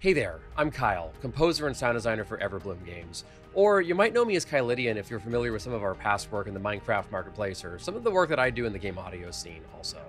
Hey there, I'm Kyle, composer and sound designer for Everbloom Games. Or you might know me as Kylidian if you're familiar with some of our past work in the Minecraft marketplace or some of the work that I do in the game audio scene also.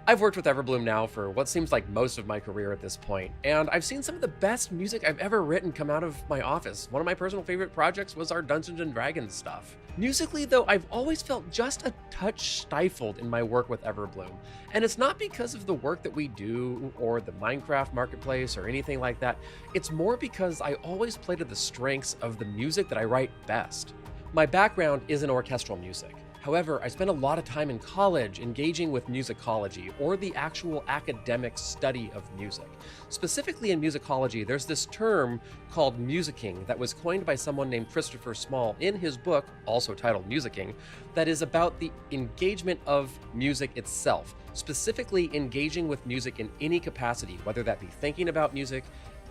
I've worked with Everbloom now for what seems like most of my career at this point, and I've seen some of the best music I've ever written come out of my office. One of my personal favorite projects was our Dungeons & Dragons stuff. Musically though, I've always felt just a touch stifled in my work with Everbloom, and it's not because of the work that we do or the Minecraft marketplace or anything like that. It's more because I always play to the strengths of the music that I write best. My background is in orchestral music. However, I spent a lot of time in college engaging with musicology, or the actual academic study of music. Specifically in musicology, there's this term called musicking that was coined by someone named Christopher Small in his book, also titled Musicking, that is about the engagement of music itself, specifically engaging with music in any capacity, whether that be thinking about music,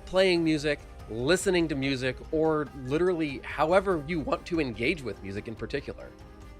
playing music, listening to music, or literally however you want to engage with music in particular.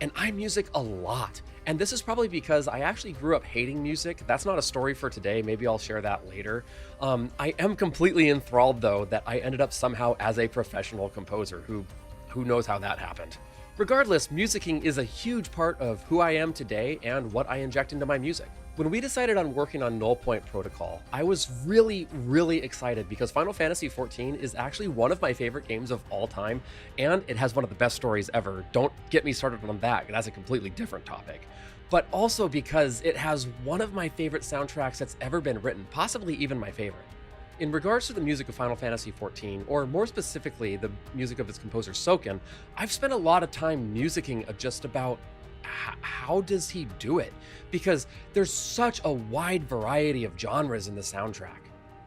And I music a lot. And this is probably because I actually grew up hating music. That's not a story for today. Maybe I'll share that later. I am completely enthralled though that I ended up somehow as a professional composer. Who knows how that happened. Regardless, musicking is a huge part of who I am today and what I inject into my music. When we decided on working on Nullpoint Protocol, I was really excited because Final Fantasy XIV is actually one of my favorite games of all time, and it has one of the best stories ever. Don't get me started on that, that's a completely different topic. But also because it has one of my favorite soundtracks that's ever been written, possibly even my favorite. In regards to the music of Final Fantasy XIV, or more specifically, the music of its composer Soken, I've spent a lot of time musicking of just about how does he do it? Because there's such a wide variety of genres in the soundtrack.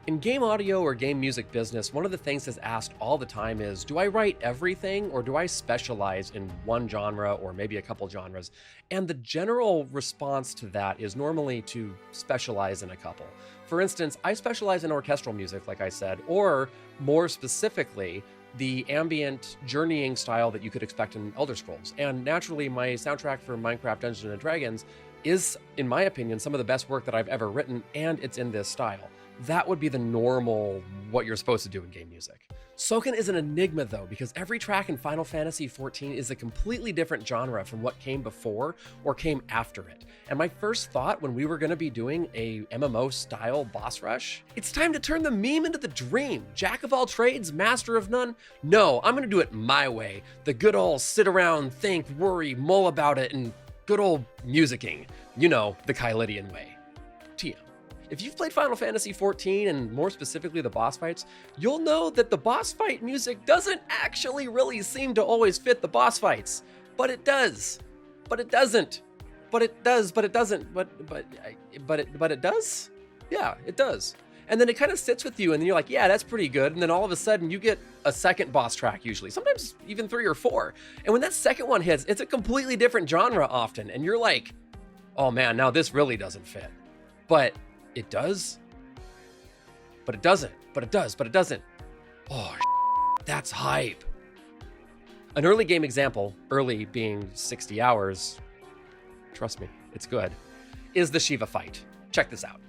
In game audio or game music business, one of the things that's asked all the time is, do I write everything or do I specialize in one genre or maybe a couple genres? And the general response to that is normally to specialize in a couple. For instance, I specialize in orchestral music, like I said, or more specifically, the ambient journeying style that you could expect in Elder Scrolls. And naturally, my soundtrack for Minecraft Dungeons & Dragons is, in my opinion, some of the best work that I've ever written, and it's in this style. That would be the normal, what you're supposed to do in game music. Soken is an enigma though, because every track in Final Fantasy XIV is a completely different genre from what came before or came after it. And my first thought when we were gonna be doing a MMO style boss rush, it's time to turn the meme into the dream. Jack of all trades, master of none. No, I'm gonna do it my way. The good old sit around, think, worry, mull about it, and good old musicking. You know, the Kylidian way. TM. If you've played Final Fantasy XIV, and more specifically the boss fights, you'll know that the boss fight music doesn't actually really seem to always fit the boss fights. But it does. But it doesn't. But it does, but it doesn't. But it does? Yeah, it does. And then it kind of sits with you, and then you're like, yeah, that's pretty good. And then all of a sudden, you get a second boss track usually, sometimes even 3 or 4. And when that second one hits, it's a completely different genre often. And you're like, oh man, now this really doesn't fit. But it does, but it doesn't, but it does, but it doesn't. Oh, that's hype. An early game example, early being 60 hours, trust me, it's good, is the Shiva fight. Check this out.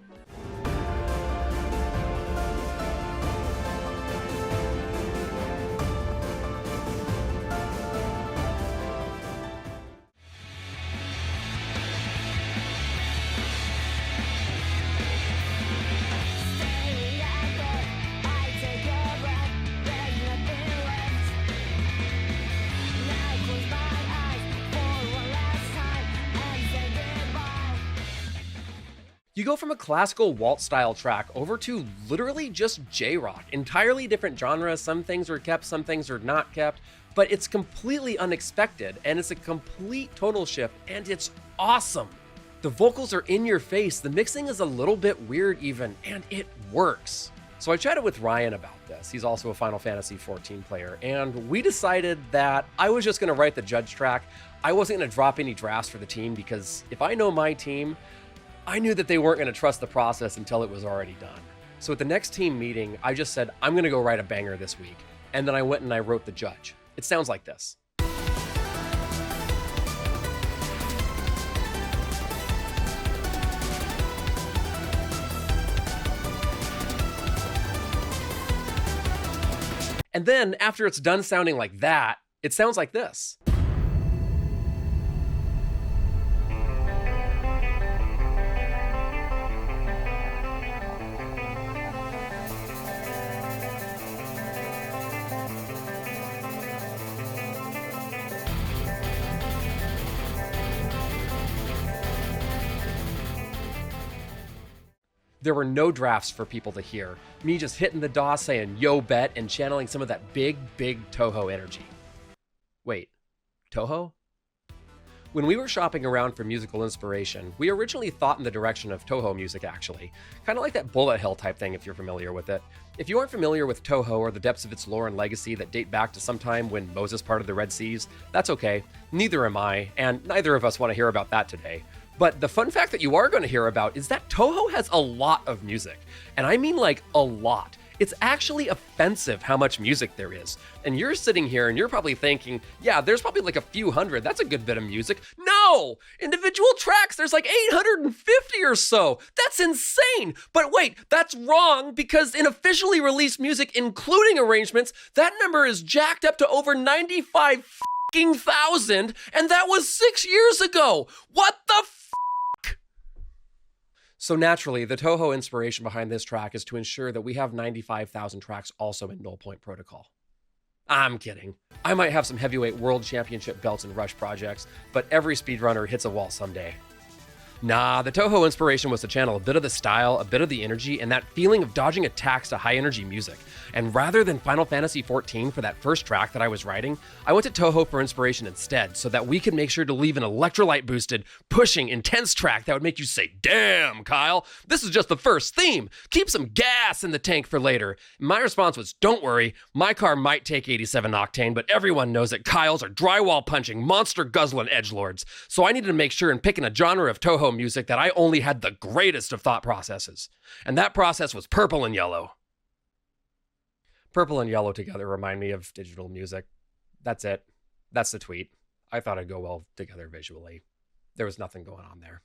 You go from a classical waltz-style track over to literally just J-rock, entirely different genres. Some things are kept, some things are not kept, but it's completely unexpected, and it's a complete tonal shift, and it's awesome. The vocals are in your face, the mixing is a little bit weird even, and it works. So I chatted with Ryan about this. He's also a Final Fantasy XIV player, and we decided that I was just gonna write the judge track. I wasn't gonna drop any drafts for the team, because if I know my team, I knew that they weren't going to trust the process until it was already done. So at the next team meeting, I just said, I'm going to go write a banger this week. And then I went and I wrote the judge. It sounds like this. And then, after it's done sounding like that, it sounds like this. There were no drafts for people to hear. Me just hitting the DAW saying, yo, bet, and channeling some of that big Toho energy. Wait, Toho? When we were shopping around for musical inspiration, we originally thought in the direction of Toho music, actually. Kind of like that Bullet Hell type thing, if you're familiar with it. If you aren't familiar with Toho or the depths of its lore and legacy that date back to some time when Moses parted the Red Seas, that's okay. Neither am I, and neither of us want to hear about that today. But the fun fact that you are going to hear about is that Toho has a lot of music. And I mean like a lot. It's actually offensive how much music there is. And you're sitting here and you're probably thinking, yeah, there's probably like a few hundred. That's a good bit of music. No! Individual tracks, there's like 850 or so. That's insane! But wait, that's wrong because in officially released music, including arrangements, that number is jacked up to over 95,000, and that was 6 years ago! What the So naturally, the Toho inspiration behind this track is to ensure that we have 95,000 tracks also in Nullpoint protocol. I'm kidding. I might have some heavyweight world championship belts and Rush projects, but every speedrunner hits a wall someday. Nah, the Toho inspiration was to channel a bit of the style, a bit of the energy, and that feeling of dodging attacks to high-energy music. And rather than Final Fantasy XIV for that first track that I was writing, I went to Toho for inspiration instead, so that we could make sure to leave an electrolyte-boosted, pushing, intense track that would make you say, damn, Kyle, this is just the first theme. Keep some gas in the tank for later. My response was, don't worry, my car might take 87 octane, but everyone knows that Kyles are drywall-punching, monster-guzzling edgelords, so I needed to make sure in picking a genre of Toho music that I only had the greatest of thought processes. And that process was purple and yellow. Purple and yellow together remind me of digital music. That's it. That's the tweet. I thought it'd go well together visually. There was nothing going on there.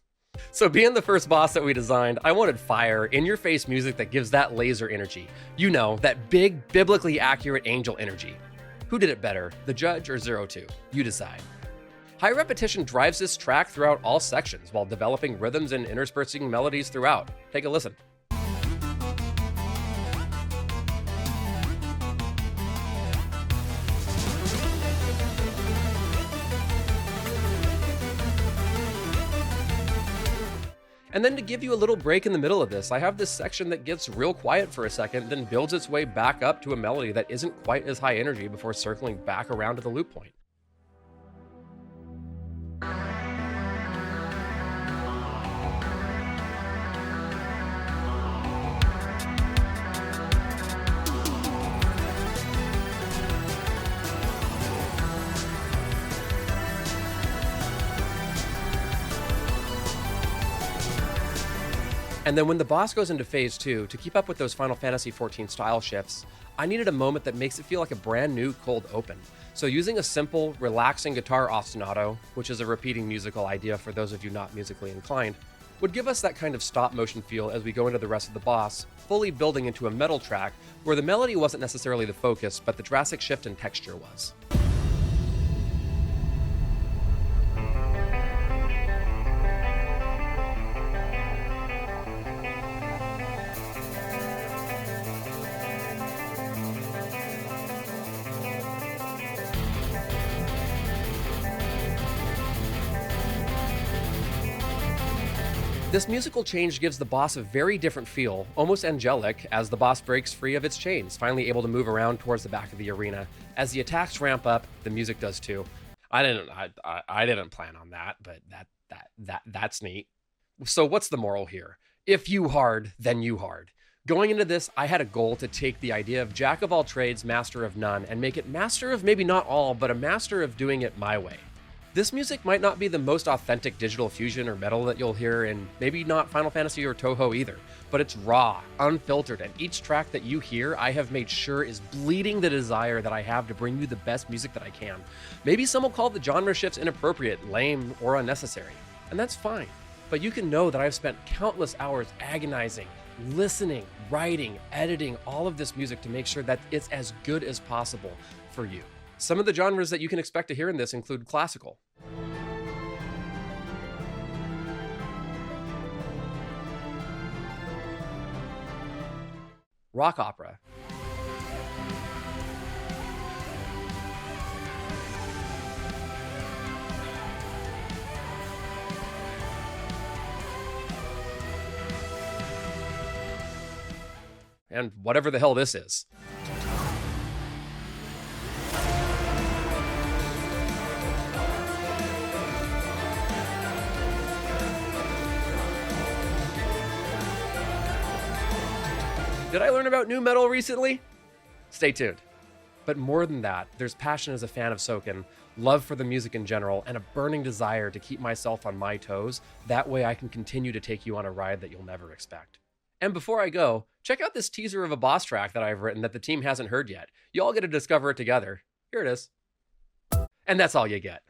So being the first boss that we designed, I wanted fire, in-your-face music that gives that laser energy. You know, that big, biblically accurate angel energy. Who did it better, the judge or 02? You decide. High repetition drives this track throughout all sections while developing rhythms and interspersing melodies throughout. Take a listen. And then to give you a little break in the middle of this, I have this section that gets real quiet for a second, then builds its way back up to a melody that isn't quite as high energy before circling back around to the loop point. And then when the boss goes into phase 2, to keep up with those Final Fantasy XIV style shifts, I needed a moment that makes it feel like a brand new cold open. So using a simple, relaxing guitar ostinato, which is a repeating musical idea for those of you not musically inclined, would give us that kind of stop motion feel as we go into the rest of the boss, fully building into a metal track where the melody wasn't necessarily the focus, but the drastic shift in texture was. This musical change gives the boss a very different feel, almost angelic, as the boss breaks free of its chains, finally able to move around towards the back of the arena. As the attacks ramp up, the music does too. I didn't plan on that, but that's neat. So what's the moral here? If you hard, then you hard. Going into this, I had a goal to take the idea of jack of all trades, master of none, and make it master of maybe not all, but a master of doing it my way. This music might not be the most authentic digital fusion or metal that you'll hear, and maybe not Final Fantasy or Toho either, but it's raw, unfiltered, and each track that you hear I have made sure is bleeding the desire that I have to bring you the best music that I can. Maybe some will call the genre shifts inappropriate, lame, or unnecessary, and that's fine, but you can know that I've spent countless hours agonizing, listening, writing, editing all of this music to make sure that it's as good as possible for you. Some of the genres that you can expect to hear in this include classical, rock opera, and whatever the hell this is. Did I learn about new metal recently? Stay tuned. But more than that, there's passion as a fan of Soken, love for the music in general, and a burning desire to keep myself on my toes. That way I can continue to take you on a ride that you'll never expect. And before I go, check out this teaser of a boss track that I've written that the team hasn't heard yet. You all get to discover it together. Here it is. And that's all you get.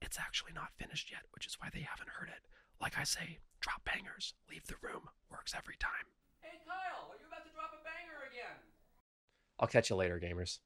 It's actually not finished yet, which is why they haven't heard it. Like I say, drop bangers, leave the room, works every time. Hey Kyle, are you about to drop a banger again? I'll catch you later, gamers.